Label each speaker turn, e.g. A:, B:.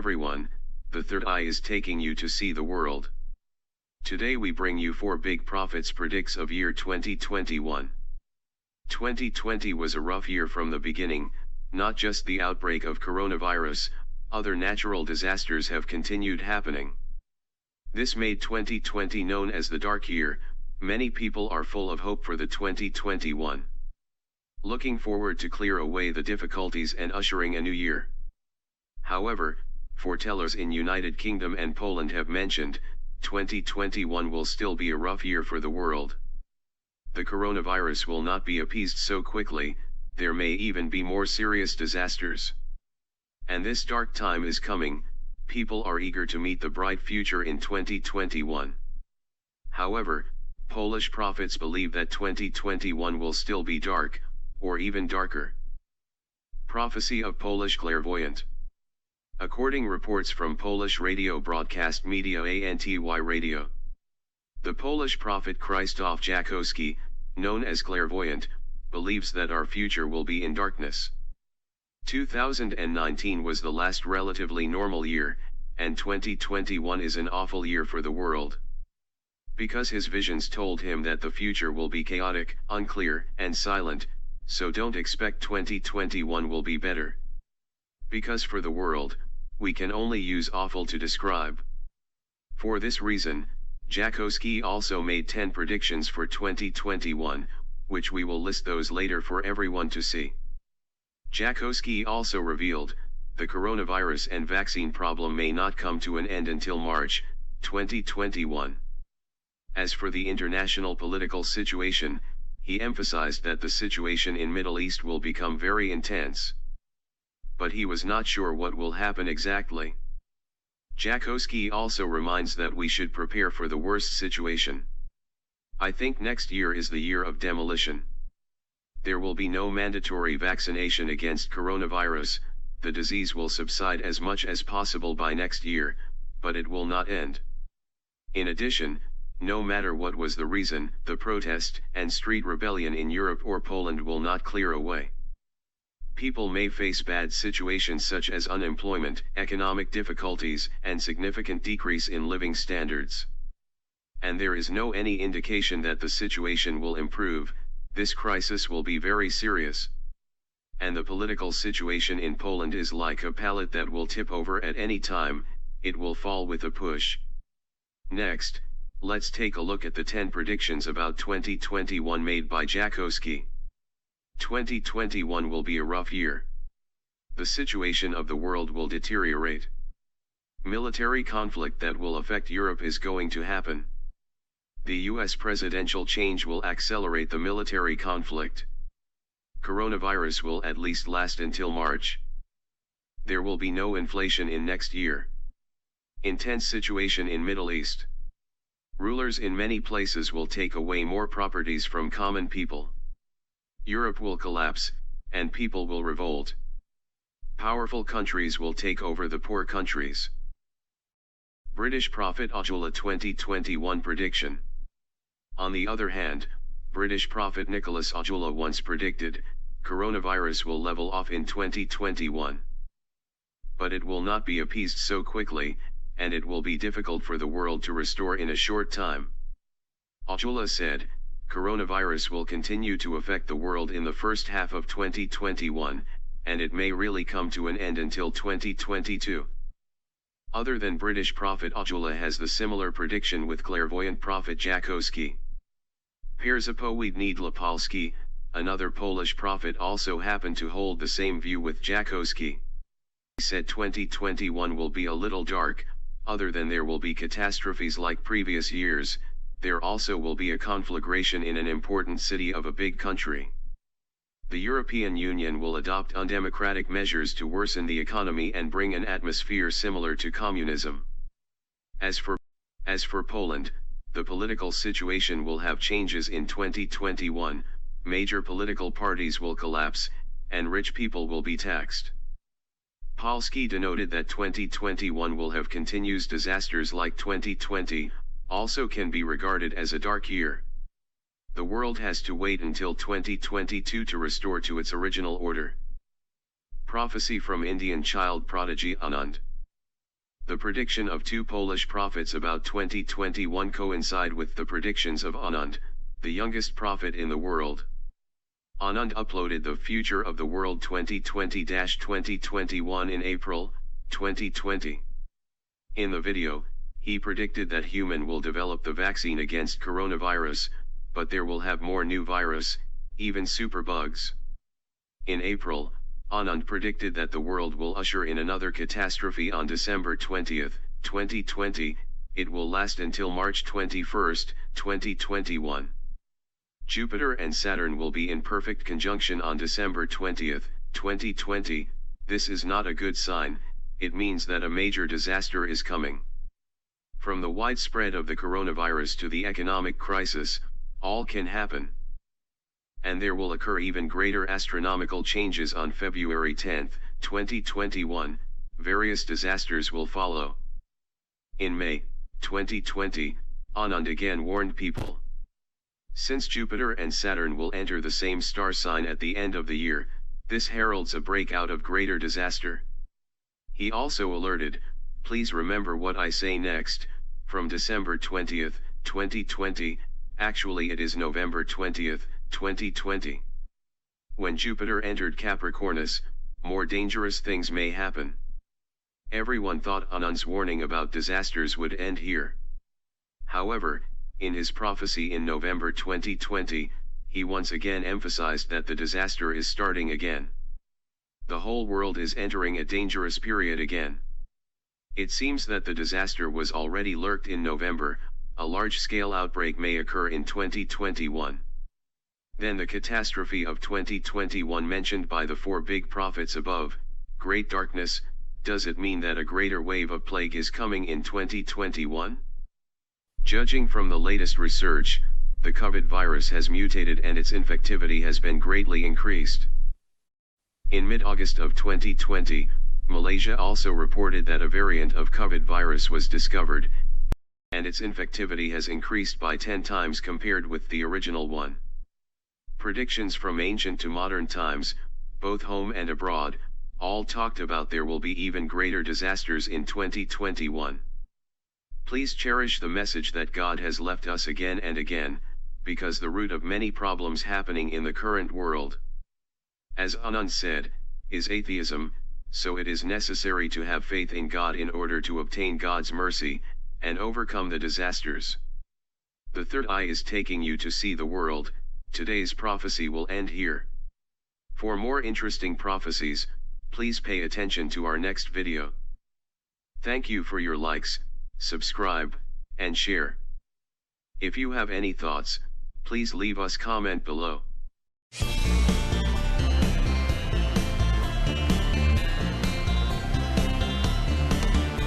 A: everyone, the third eye is taking you to see the world. Today we bring you 4 big prophets predicts of year 2021. 2020 was a rough year from the beginning, not just the outbreak of coronavirus, other natural disasters have continued happening. This made 2020 known as the dark year. Many people are full of hope for the 2021. Looking forward to clear away the difficulties and ushering a new year. However, foretellers in United Kingdom and Poland have mentioned, 2021 will still be a rough year for the world. The coronavirus will not be appeased so quickly, there may even be more serious disasters. And this dark time is coming, people are eager to meet the bright future in 2021. However, Polish prophets believe that 2021 will still be dark, or even darker. Prophecy of Polish clairvoyant. According reports from Polish radio broadcast media Anty Radio, the Polish prophet Krzysztof Jakowski, known as clairvoyant, believes that our future will be in darkness. 2019 was the last relatively normal year, and 2021 is an awful year for the world. Because his visions told him that the future will be chaotic, unclear, and silent, so don't expect 2021 will be better. Because for the world, we can only use awful to describe. For this reason, Jakowski also made 10 predictions for 2021, which we will list those later for everyone to see. Jakowski also revealed, the coronavirus and vaccine problem may not come to an end until March 2021. As for the international political situation, he emphasized that the situation in Middle East will become very intense. But he was not sure what will happen exactly. Jakowski also reminds that we should prepare for the worst situation. I think next year is the year of demolition. There will be no mandatory vaccination against coronavirus, the disease will subside as much as possible by next year, but it will not end. In addition, no matter what was the reason, the protest and street rebellion in Europe or Poland will not clear away. People may face bad situations such as unemployment, economic difficulties, and significant decrease in living standards. And there is no any indication that the situation will improve, this crisis will be very serious. And the political situation in Poland is like a pallet that will tip over at any time, it will fall with a push. Next, let's take a look at the 10 predictions about 2021 made by Jakowski. 2021 will be a rough year. The situation of the world will deteriorate. Military conflict that will affect Europe is going to happen. The US presidential change will accelerate the military conflict. Coronavirus will at least last until March. There will be no inflation in next year. Intense situation in Middle East. Rulers in many places will take away more properties from common people. Europe will collapse, and people will revolt. Powerful countries will take over the poor countries. British prophet Ojula 2021 prediction. On the other hand, British prophet Nicholas Ojula once predicted, coronavirus will level off in 2021. But it will not be appeased so quickly, and it will be difficult for the world to restore in a short time. Ojula said, coronavirus will continue to affect the world in the first half of 2021, and it may really come to an end until 2022. Other than British prophet Ojula has the similar prediction with clairvoyant prophet Jakowski. Pierzapowiedź Niedlapolski, another Polish prophet, also happened to hold the same view with Jakowski. He said 2021 will be a little dark, other than there will be catastrophes like previous years, there also will be a conflagration in an important city of a big country. The European Union will adopt undemocratic measures to worsen the economy and bring an atmosphere similar to communism. As for Poland, the political situation will have changes in 2021, major political parties will collapse, and rich people will be taxed. Polski denoted that 2021 will have continuous disasters like 2020, also can be regarded as a dark year. The world has to wait until 2022 to restore to its original order. Prophecy from Indian child prodigy Anand. The prediction of two Polish prophets about 2021 coincide with the predictions of Anand, the youngest prophet in the world. Anand uploaded the Future of the World 2020-2021 in April 2020. In the video, he predicted that human will develop the vaccine against coronavirus, but there will have more new virus, even superbugs. In April, Anand predicted that the world will usher in another catastrophe on December 20, 2020, it will last until March 21, 2021. Jupiter and Saturn will be in perfect conjunction on December 20, 2020, this is not a good sign, it means that a major disaster is coming. From the widespread of the coronavirus to the economic crisis, all can happen. And there will occur even greater astronomical changes on February 10, 2021, various disasters will follow. In May 2020, Anand again warned people. Since Jupiter and Saturn will enter the same star sign at the end of the year, this heralds a breakout of greater disaster. He also alerted, please remember what I say next, from December 20, 2020, actually it is November 20, 2020. When Jupiter entered Capricornus, more dangerous things may happen. Everyone thought Anand's warning about disasters would end here. However, in his prophecy in November 2020, he once again emphasized that the disaster is starting again. The whole world is entering a dangerous period again. It seems that the disaster was already lurked in November, a large-scale outbreak may occur in 2021. Then the catastrophe of 2021 mentioned by the four big prophets above, great darkness, does it mean that a greater wave of plague is coming in 2021? Judging from the latest research, the COVID virus has mutated and its infectivity has been greatly increased. In mid-August of 2020, Malaysia also reported that a variant of COVID virus was discovered, and its infectivity has increased by 10 times compared with the original one. Predictions from ancient to modern times, both home and abroad, all talked about there will be even greater disasters in 2021. Please cherish the message that God has left us again and again, because the root of many problems happening in the current world, as Anand said, is atheism, so it is necessary to have faith in God in order to obtain God's mercy, and overcome the disasters. The third eye is taking you to see the world. Today's prophecy will end here. For more interesting prophecies, please pay attention to our next video. Thank you for your likes, subscribe, and share. If you have any thoughts, please leave us comment below.